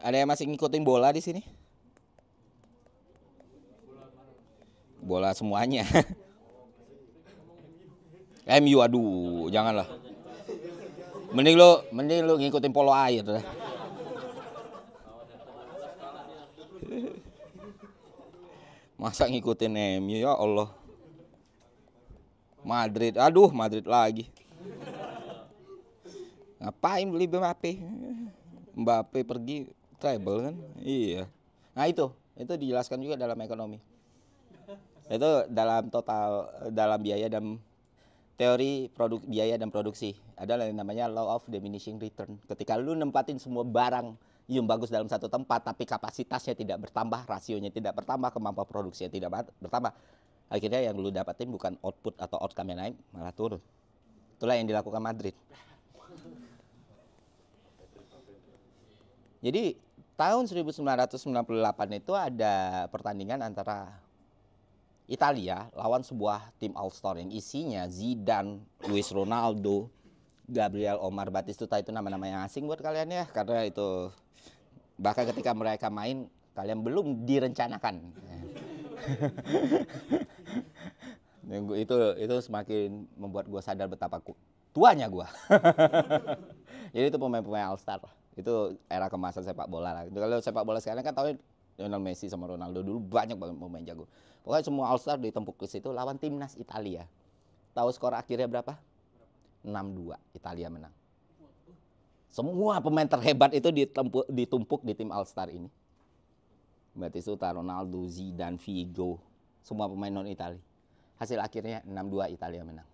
Ada yang masih ngikutin bola di sini? Bola semuanya. MU, aduh, janganlah. Mending lu ngikutin polo air dah. Masa ngikutin MU, ya Allah. Madrid, aduh, Madrid lagi. Ngapain beli Mbappe? Mbappe pergi treble kan? Iya. Nah itu dijelaskan juga dalam ekonomi. Itu dalam biaya dan teori biaya dan produksi. Ada yang namanya law of diminishing return. Ketika lu nempatin semua barang yang bagus dalam satu tempat tapi kapasitasnya tidak bertambah, rasionya tidak bertambah, kemampuan produksinya tidak bertambah, akhirnya yang lu dapatin bukan output atau outcome yang naik, malah turun. Itulah yang dilakukan Madrid. Jadi tahun 1998 itu ada pertandingan antara Italia lawan sebuah tim All-Star yang isinya Zidane, Luis Ronaldo, Gabriel Omar Batistuta. Itu nama-nama yang asing buat kalian ya, karena itu bahkan ketika mereka main kalian belum direncanakan. itu semakin membuat gue sadar betapa tuanya gue. Jadi itu pemain-pemain All-Star. Itu era kemasan sepak bola lah. Kalau sepak bola sekarang kan tahu Lionel Messi sama Ronaldo, dulu banyak banget pemain jago. Pokoknya semua All-Star ditempuk ke situ lawan timnas Italia. Tahu skor akhirnya berapa? 6-2, Italia menang. Semua pemain terhebat itu ditumpuk di tim All-Star ini. Batistuta, Ronaldo, Zidane, Figo, semua pemain non-Italia. Hasil akhirnya 6-2, Italia menang.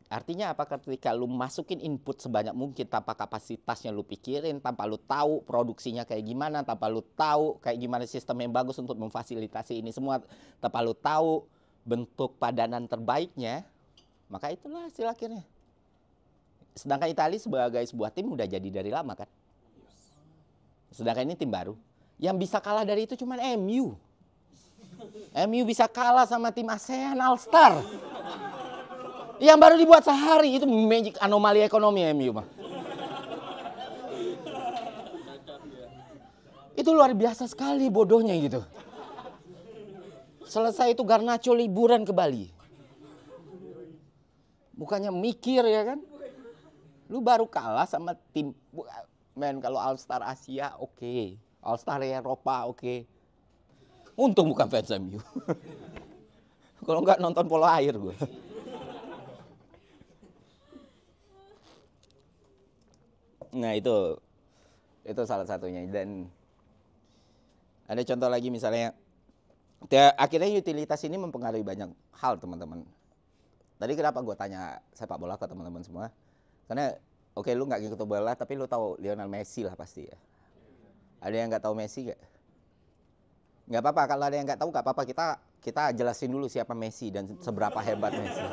Artinya apa? Ketika lu masukin input sebanyak mungkin tanpa kapasitasnya lu pikirin, tanpa lu tahu produksinya kayak gimana, tanpa lu tahu kayak gimana sistem yang bagus untuk memfasilitasi ini semua, tanpa lu tahu bentuk padanan terbaiknya, maka itulah hasil akhirnya. Sedangkan Italia sebagai sebuah tim udah jadi dari lama kan. Sedangkan ini tim baru. Yang bisa kalah dari itu cuma MU. MU bisa kalah sama tim ASEAN All-Star. Yang baru dibuat sehari, itu magic anomali ekonomi MU mah. Itu luar biasa sekali bodohnya gitu. Selesai itu Garnacho liburan ke Bali. Bukannya mikir ya kan. Lu baru kalah sama tim, men, kalau All-Star Asia oke. All-Star Eropa oke. Untung bukan fans MU. Kalau enggak nonton polo air gue. Nah itu salah satunya. Dan ada contoh lagi misalnya, akhirnya utilitas ini mempengaruhi banyak hal teman-teman. Tadi kenapa gue tanya sepak bola ke teman-teman semua? Karena oke, lu nggak ngikut bola tapi lu tahu Lionel Messi lah pasti ya. Ada yang nggak tahu Messi nggak? Nggak apa-apa, kalau ada yang nggak tahu nggak apa-apa, kita jelasin dulu siapa Messi dan seberapa hebat Messi.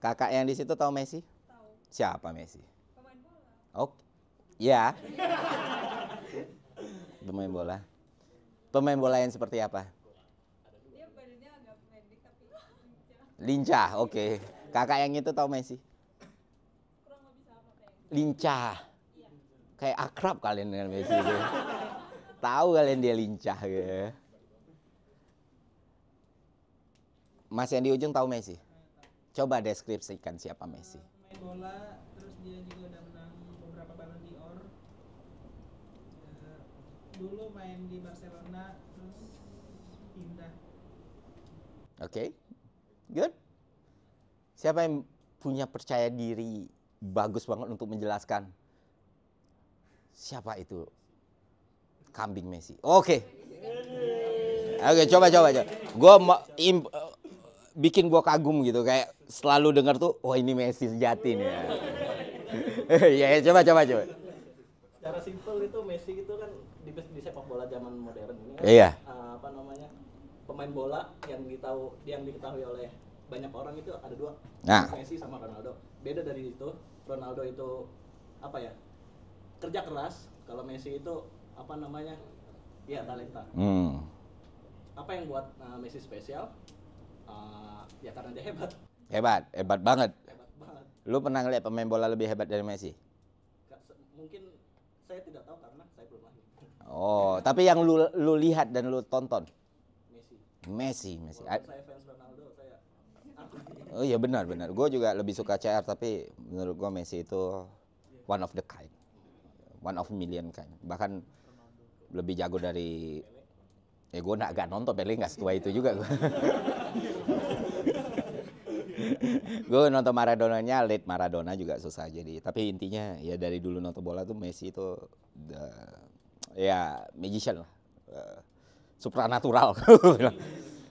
Kakak yang di situ tahu Messi? Tahu. Siapa Messi? Pemain bola. Oh, ya. Pemain bola. Pemain bola yang seperti apa? Dia badannya agak pendek tapi lincah. Lincah, oke. Kakak yang itu tahu Messi? Kurang lebih sama kayak. Lincah. Iya. Kayak akrab kalian dengan Messi itu. Tahu kalian dia lincah gitu. Mas yang di ujung tahu Messi? Coba deskripsikan siapa Messi. Main bola, terus dia juga udah menang beberapa Ballon d'Or. Dulu main di Barcelona, terus pindah. Oke, good. Siapa yang punya percaya diri bagus banget untuk menjelaskan siapa itu kambing Messi? Oke, coba. Gue bikin gue kagum gitu, kayak selalu dengar tuh, oh ini Messi sejati nih. Ya, coba. Secara simpel itu Messi itu kan di sepak bola zaman modern ini kan, iya. Pemain bola yang diketahui oleh banyak orang itu ada dua, Nah. Messi sama Ronaldo. Beda dari itu, Ronaldo itu kerja keras, kalau Messi itu ya talenta. Apa yang buat Messi spesial? Ya karena dia hebat. Hebat banget. Hebat banget. Lu pernah ngeliat pemain bola lebih hebat dari Messi? mungkin saya tidak tahu karena saya belum lahir. Oh, tapi yang lu lihat dan lu tonton Messi. Messi. Walaupun saya fans Ronaldo, saya Oh iya benar. Gue juga lebih suka CR, tapi menurut gue Messi itu one of the kind, one of a million kind. Bahkan lebih jago dari. Gue agak nonton Pelé, nggak setua itu juga gue. Gue nonton Maradonanya, late Maradona juga susah jadi. Tapi intinya ya dari dulu nonton bola tuh Messi itu ya magician lah, supranatural.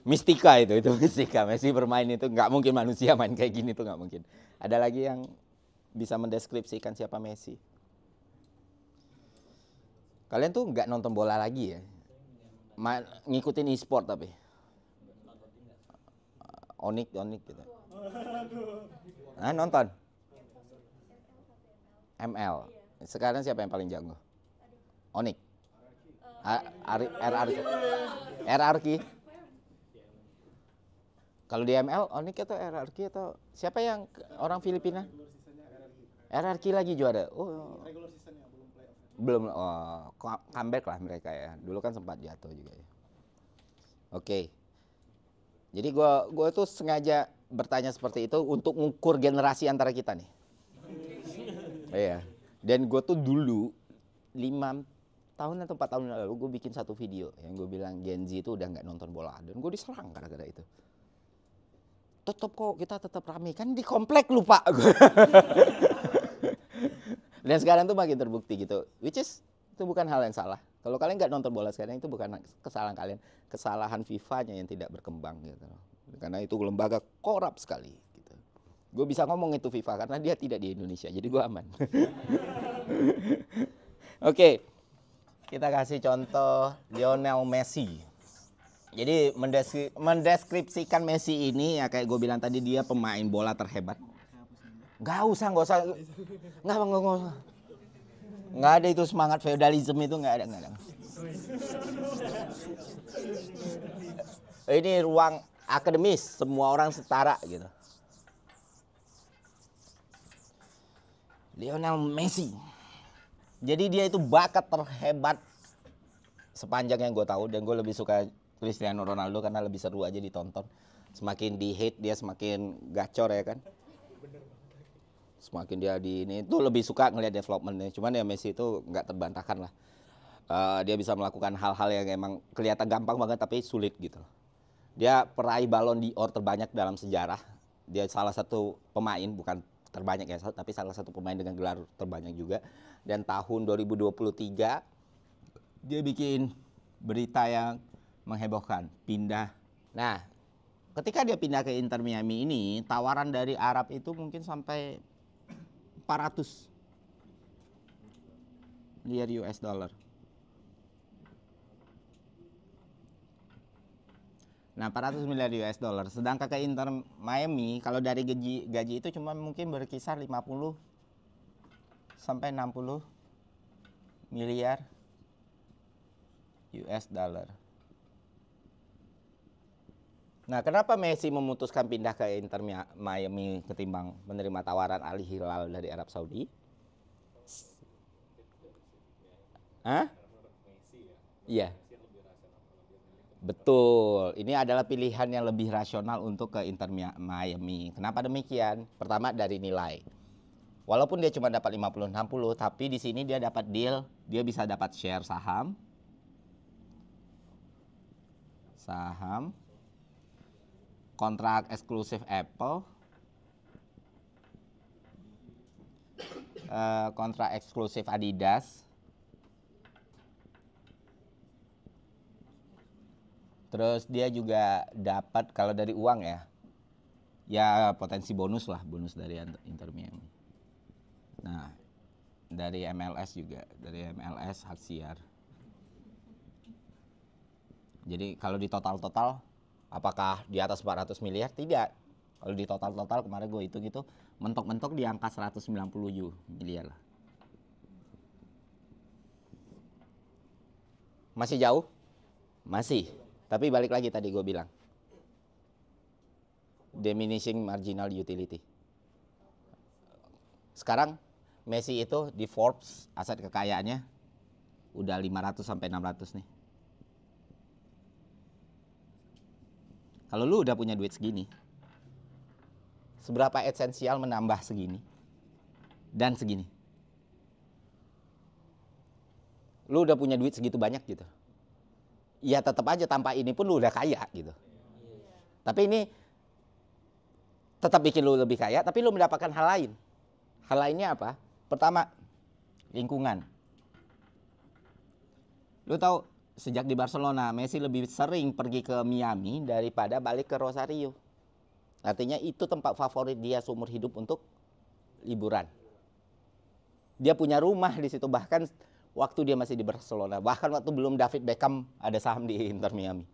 Mistika itu mistika. Messi bermain itu nggak mungkin manusia main kayak gini tuh nggak mungkin. Ada lagi yang bisa mendeskripsikan siapa Messi? Kalian tuh nggak nonton bola lagi ya? Ngikutin e-sport tapi Onik gitu. Nonton ML. Sekarang siapa yang paling jago? Onik. RRQ. Kalau di ML Onik atau RRQ atau siapa yang orang Filipina? RRQ lagi juara. Oh. Belum comeback lah mereka ya. Dulu kan sempat jatuh juga ya. Oke. Jadi gue tuh sengaja bertanya seperti itu untuk mengukur generasi antara kita nih. Iya. Dan gue tuh dulu 5 tahun atau 4 tahun lalu gue bikin satu video yang gue bilang Gen Z itu udah nggak nonton bola, dan gue diserang gara-gara itu. Tetap kok kita tetap rame kan di komplek lupa. Dan sekarang tuh makin terbukti gitu, which is itu bukan hal yang salah. Kalau kalian nggak nonton bola sekarang itu bukan kesalahan kalian, kesalahan FIFA-nya yang tidak berkembang gitu. Karena itu lembaga korup sekali. Gitu. Gue bisa ngomong itu FIFA karena dia tidak di Indonesia, jadi gue aman. Oke, kita kasih contoh Lionel Messi. Jadi mendeskripsikan Messi ini ya kayak gue bilang tadi, dia pemain bola terhebat. Nggak usah. Nggak ada itu semangat feudalisme itu, nggak ada. Ini ruang akademis, semua orang setara gitu. Lionel Messi. Jadi dia itu bakat terhebat sepanjang yang gue tahu, dan gue lebih suka Cristiano Ronaldo karena lebih seru aja ditonton. Semakin di hate dia semakin gacor ya kan. Semakin dia di ini tuh lebih suka ngelihat developmentnya. Cuman ya Messi itu nggak terbantahkan lah. Dia bisa melakukan hal-hal yang emang kelihatan gampang banget tapi sulit gitu. Dia peraih Ballon d'Or terbanyak dalam sejarah. Dia salah satu pemain, bukan terbanyak ya, tapi salah satu pemain dengan gelar terbanyak juga. Dan tahun 2023 dia bikin berita yang menghebohkan, pindah. Nah, ketika dia pindah ke Inter Miami ini, tawaran dari Arab itu mungkin sampai 400 miliar US dollar. Nah, 400 miliar US dollar. Sedangkan ke Inter Miami kalau dari gaji itu cuma mungkin berkisar 50 sampai 60 miliar US dollar. Nah, kenapa Messi memutuskan pindah ke Inter Miami ketimbang menerima tawaran Al Hilal dari Arab Saudi? Hah? Iya. Betul. Ini adalah pilihan yang lebih rasional untuk ke Inter Miami. Kenapa demikian? Pertama dari nilai. Walaupun dia cuma dapat 50-60, tapi di sini dia dapat deal, dia bisa dapat share saham, kontrak eksklusif Apple, kontrak eksklusif Adidas, terus dia juga dapat kalau dari uang ya potensi bonus dari Inter Miami. Nah, dari MLS juga, dari MLS hak siar. Jadi kalau di total apakah di atas 400 miliar? Tidak. Kalau di total kemarin gue hitung itu mentok-mentok di angka 197 miliar lah. Masih jauh? Masih. Tapi balik lagi tadi gue bilang. Diminishing marginal utility. Sekarang Messi itu di Forbes aset kekayaannya udah 500 sampai 600 nih. Kalau lu udah punya duit segini, seberapa esensial menambah segini dan segini? Lu udah punya duit segitu banyak gitu. Ya tetap aja tanpa ini pun lu udah kaya gitu. Tapi ini tetap bikin lu lebih kaya, tapi lu mendapatkan hal lain. Hal lainnya apa? Pertama, lingkungan. Lu tahu sejak di Barcelona, Messi lebih sering pergi ke Miami daripada balik ke Rosario. Artinya itu tempat favorit dia seumur hidup untuk liburan. Dia punya rumah di situ, bahkan waktu dia masih di Barcelona, bahkan waktu belum David Beckham ada saham di Inter Miami.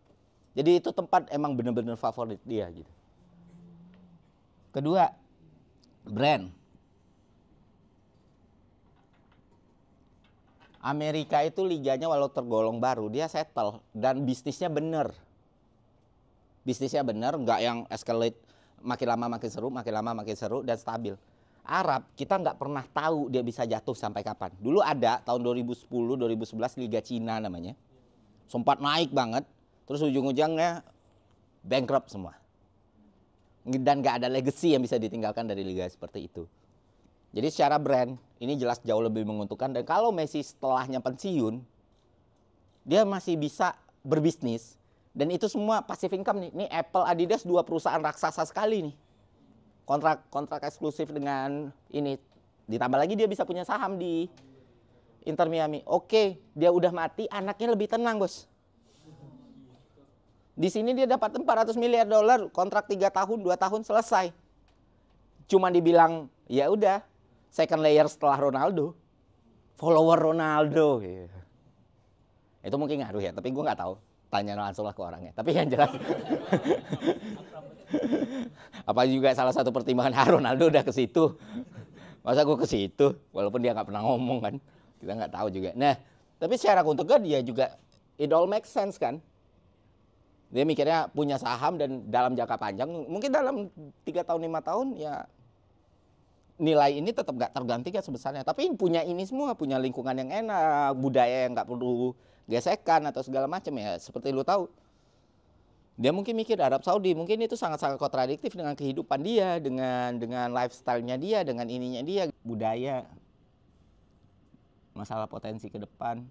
Jadi itu tempat emang bener-bener favorit dia gitu. Kedua, brand. Amerika itu liganya walau tergolong baru, dia settle dan bisnisnya bener. Bisnisnya bener, nggak yang escalate makin lama makin seru, makin lama makin seru dan stabil. Arab kita nggak pernah tahu dia bisa jatuh sampai kapan. Dulu ada tahun 2010, 2011 Liga Cina namanya, sempat naik banget, terus ujung-ujungnya bankrupt semua. Dan nggak ada legacy yang bisa ditinggalkan dari liga seperti itu. Jadi secara brand ini jelas jauh lebih menguntungkan, dan kalau Messi setelahnya pensiun dia masih bisa berbisnis dan itu semua passive income nih. Ini Apple, Adidas, dua perusahaan raksasa sekali nih. Kontrak eksklusif dengan ini, ditambah lagi dia bisa punya saham di Inter Miami. Oke, dia udah mati, anaknya lebih tenang, bos. Di sini dia dapat $400 miliar, kontrak 3 tahun, 2 tahun selesai. Cuma dibilang, ya udah, second layer setelah Ronaldo, follower Ronaldo. Itu mungkin ngaruh ya, tapi gue nggak tahu. Tanya langsung lah ke orangnya. Tapi yang jelas, apa juga salah satu pertimbangan Ronaldo udah ke situ. Masa gue ke situ, walaupun dia nggak pernah ngomong kan, kita nggak tahu juga. Nah, tapi secara keuntungan dia juga, it all makes sense kan. Dia mikirnya punya saham dan dalam jangka panjang, mungkin dalam 3 tahun 5 tahun ya nilai ini tetap nggak tergantikan sebesarnya. Tapi punya ini semua, punya lingkungan yang enak, budaya yang nggak perlu gesekan atau segala macam ya. Seperti lu tahu, dia mungkin mikir Arab Saudi, mungkin itu sangat-sangat kontradiktif dengan kehidupan dia, dengan lifestyle-nya dia, dengan ininya dia, budaya, masalah potensi ke depan,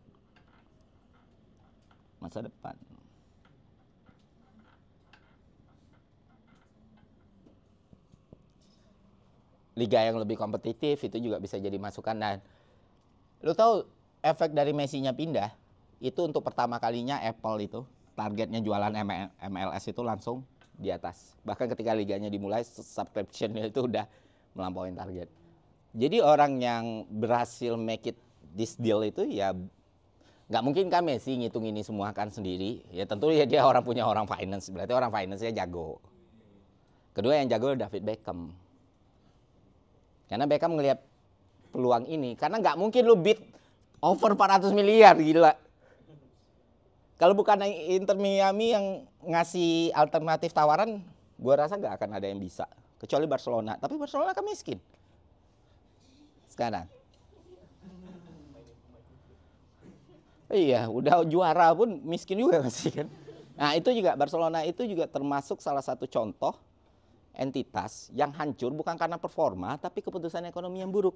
masa depan. Liga yang lebih kompetitif itu juga bisa jadi masukan. Dan lu tahu efek dari Messi-nya pindah itu untuk pertama kalinya Apple itu targetnya jualan MLS itu langsung di atas. Bahkan ketika liganya dimulai subscription-nya itu udah melampaui target. Jadi orang yang berhasil make it this deal itu ya nggak mungkin kan Messi ngitung ini semua kan sendiri. Ya tentu ya dia punya orang finance, berarti orang finance-nya jago. Kedua yang jago David Beckham. Karena Beckham ngelihat peluang ini. Karena nggak mungkin lu bid over 400 miliar, gila. Kalau bukan Inter Miami yang ngasih alternatif tawaran, gue rasa nggak akan ada yang bisa. Kecuali Barcelona. Tapi Barcelona kan miskin sekarang. Iya, udah juara pun miskin juga masih kan. Nah itu juga, Barcelona itu juga termasuk salah satu contoh entitas yang hancur bukan karena performa, tapi keputusan ekonomi yang buruk.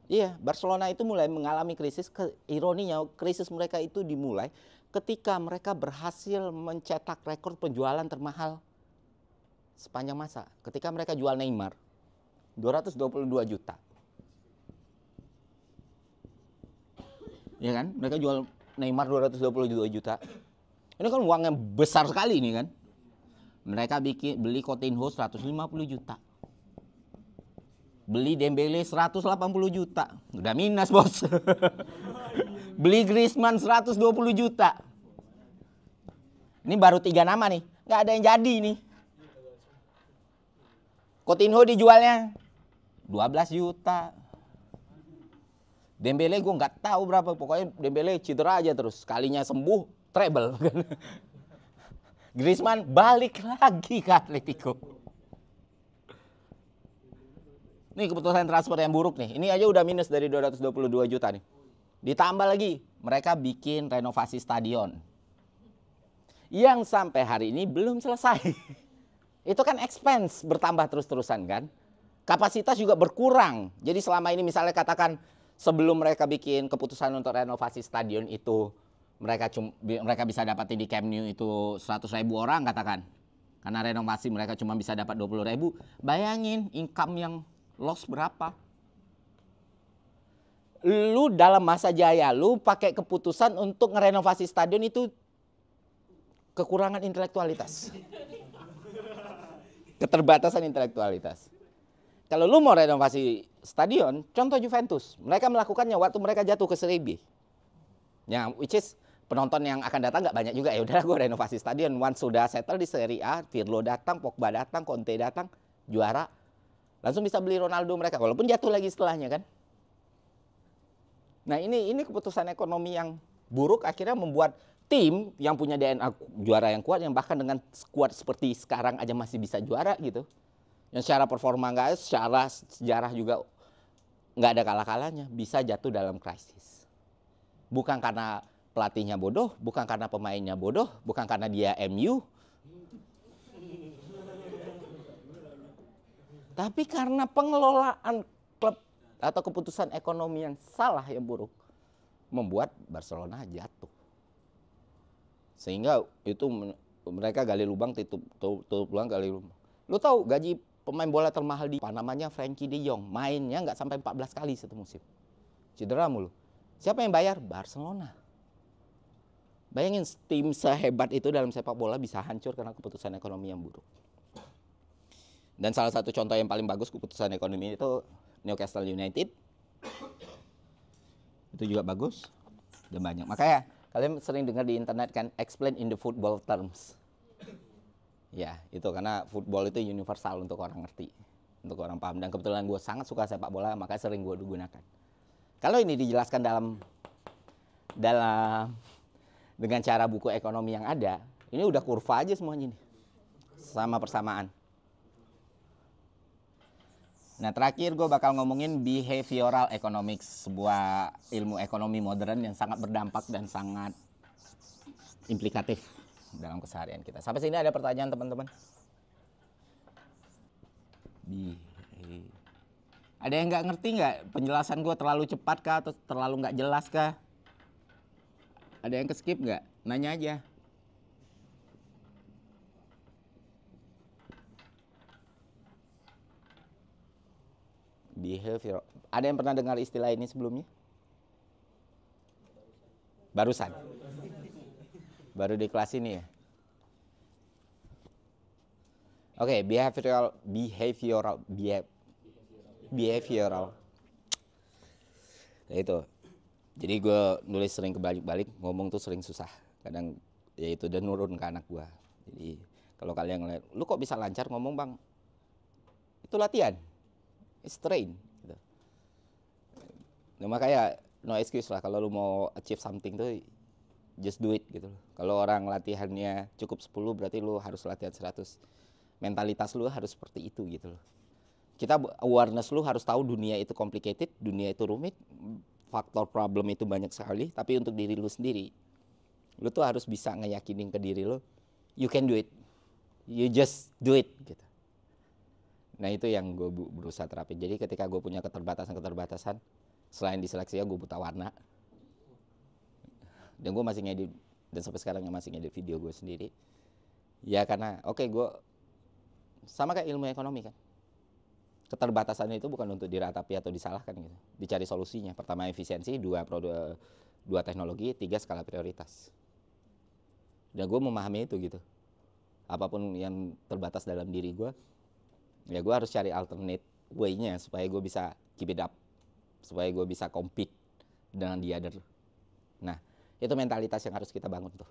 Iya, Barcelona itu mulai mengalami krisis. Ironinya, krisis mereka itu dimulai ketika mereka berhasil mencetak rekor penjualan termahal sepanjang masa. Ketika mereka jual Neymar, 222 juta. Iya kan? Mereka jual Neymar 222 juta. Ini kan uang yang besar sekali ini kan. Mereka beli Coutinho 150 juta. Beli Dembele 180 juta. Udah minus, bos. Beli Griezmann 120 juta. Ini baru 3 nama nih. Nggak ada yang jadi nih. Coutinho dijualnya 12 juta. Dembele gue nggak tahu berapa. Pokoknya Dembele cedera aja terus. Sekalinya sembuh, treble. Griezmann balik lagi ke Atletico. Nih keputusan transfer yang buruk nih. Ini aja udah minus dari 222 juta nih. Ditambah lagi mereka bikin renovasi stadion yang sampai hari ini belum selesai. Itu kan expense bertambah terus-terusan kan. Kapasitas juga berkurang. Jadi selama ini misalnya katakan sebelum mereka bikin keputusan untuk renovasi stadion itu mereka bisa dapatin di Camp Nou itu 100.000 orang katakan. Karena renovasi mereka cuma bisa dapat 20.000. Bayangin income yang loss berapa? Lu dalam masa jaya lu pakai keputusan untuk ngerenovasi stadion itu kekurangan intelektualitas. Keterbatasan intelektualitas. Kalau lu mau renovasi stadion, contoh Juventus, mereka melakukannya waktu mereka jatuh ke Serie B. Ya, which is penonton yang akan datang nggak banyak juga. Ya udahlah gue renovasi stadion. Once sudah settle di Serie A, Pirlo datang, Pogba datang, Conte datang, juara, langsung bisa beli Ronaldo mereka. Walaupun jatuh lagi setelahnya kan. Nah ini keputusan ekonomi yang buruk akhirnya membuat tim yang punya DNA juara yang kuat, yang bahkan dengan skuad seperti sekarang aja masih bisa juara gitu. Yang secara performa nggak, secara sejarah juga nggak ada kalah-kalahnya, bisa jatuh dalam krisis. Bukan karena pelatihnya bodoh, bukan karena pemainnya bodoh, bukan karena dia MU. Tapi karena pengelolaan klub atau keputusan ekonomi yang salah, yang buruk, membuat Barcelona jatuh. Sehingga itu mereka gali lubang, tutup lubang, gali lubang. Lu tahu gaji pemain bola termahal di namanya Frankie De Jong, mainnya nggak sampai 14 kali satu musim. Cedera mulu. Siapa yang bayar? Barcelona. Bayangin tim sehebat itu dalam sepak bola bisa hancur karena keputusan ekonomi yang buruk. Dan salah satu contoh yang paling bagus keputusan ekonomi itu Newcastle United. Itu juga bagus. Dan banyak. Makanya kalian sering dengar di internet kan, explain in the football terms. Ya, itu karena football itu universal untuk orang ngerti, untuk orang paham. Dan kebetulan gue sangat suka sepak bola, makanya sering gue gunakan. Kalau ini dijelaskan dalam dengan cara buku ekonomi yang ada, ini udah kurva aja semuanya nih, sama persamaan. Nah terakhir gue bakal ngomongin behavioral economics, sebuah ilmu ekonomi modern yang sangat berdampak dan sangat implikatif dalam keseharian kita. Sampai sini ada pertanyaan teman-teman? Ada yang nggak ngerti nggak? Penjelasan gue terlalu cepat kah atau terlalu nggak jelas kah? Ada yang keskip nggak? Nanya aja. Behavior. Ada yang pernah dengar istilah ini sebelumnya? Barusan. Baru di kelas ini ya. Oke, behavioral. Ya itu. Jadi gue nulis sering kebalik-balik, ngomong tuh sering susah. Kadang ya itu udah nurun ke anak gue. Jadi kalau kalian ngeliat, lu kok bisa lancar ngomong bang? Itu latihan. It's train. Gitu. Nah, makanya no excuse lah kalau lu mau achieve something tuh just do it gitu. Kalau orang latihannya cukup 10 berarti lu harus latihan 100. Mentalitas lu harus seperti itu gitu loh. Kita awareness lu harus tahu dunia itu complicated, dunia itu rumit, faktor problem itu banyak sekali, tapi untuk diri lu sendiri lu tuh harus bisa ngeyakinin ke diri lu, you can do it. You just do it gitu. Nah itu yang gue berusaha terapin. Jadi ketika gue punya keterbatasan, selain diseleksi ya gue buta warna. Dan gue masih ngedit, dan sampai sekarang masih ngedit video gue sendiri. Ya karena gue sama kayak ilmu ekonomi kan. Keterbatasan itu bukan untuk diratapi atau disalahkan gitu. Dicari solusinya. Pertama efisiensi, dua teknologi, 3 skala prioritas. Dan gue memahami itu gitu. Apapun yang terbatas dalam diri gue, ya gue harus cari alternate way-nya supaya gue bisa keep it up, supaya gue bisa compete dengan the other. Nah itu mentalitas yang harus kita bangun tuh.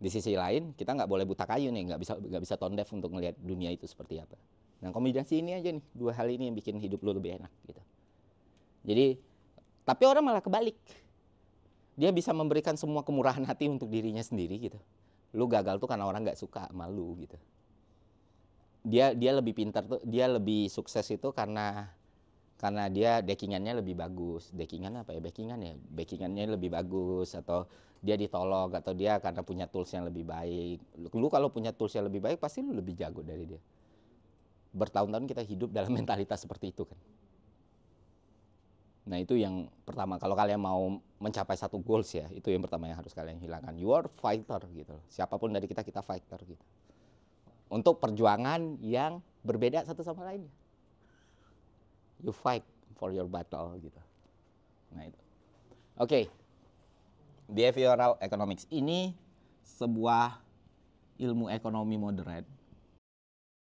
Di sisi lain kita nggak boleh buta kayu nih, nggak bisa tone deaf untuk melihat dunia itu seperti apa. Nah kombinasi ini aja nih, 2 hal ini yang bikin hidup lu lebih enak gitu. Jadi tapi orang malah kebalik, dia bisa memberikan semua kemurahan hati untuk dirinya sendiri gitu. Lu gagal tuh karena orang nggak suka sama lu gitu. dia lebih pintar tuh, dia lebih sukses itu karena dia backingannya lebih bagus. Backingan apa ya? Backingannya lebih bagus, atau dia ditolong, atau dia karena punya tools yang lebih baik. Lu kalau punya tools yang lebih baik pasti lu lebih jago dari dia. Bertahun-tahun kita hidup dalam mentalitas seperti itu kan. Nah, itu yang pertama. Kalau kalian mau mencapai satu goals ya, itu yang pertama yang harus kalian hilangkan. You are fighter gitu. Siapapun dari kita fighter gitu. Untuk perjuangan yang berbeda satu sama lainnya. You fight for your battle gitu. Nah itu. Oke. Behavioral economics ini sebuah ilmu ekonomi modern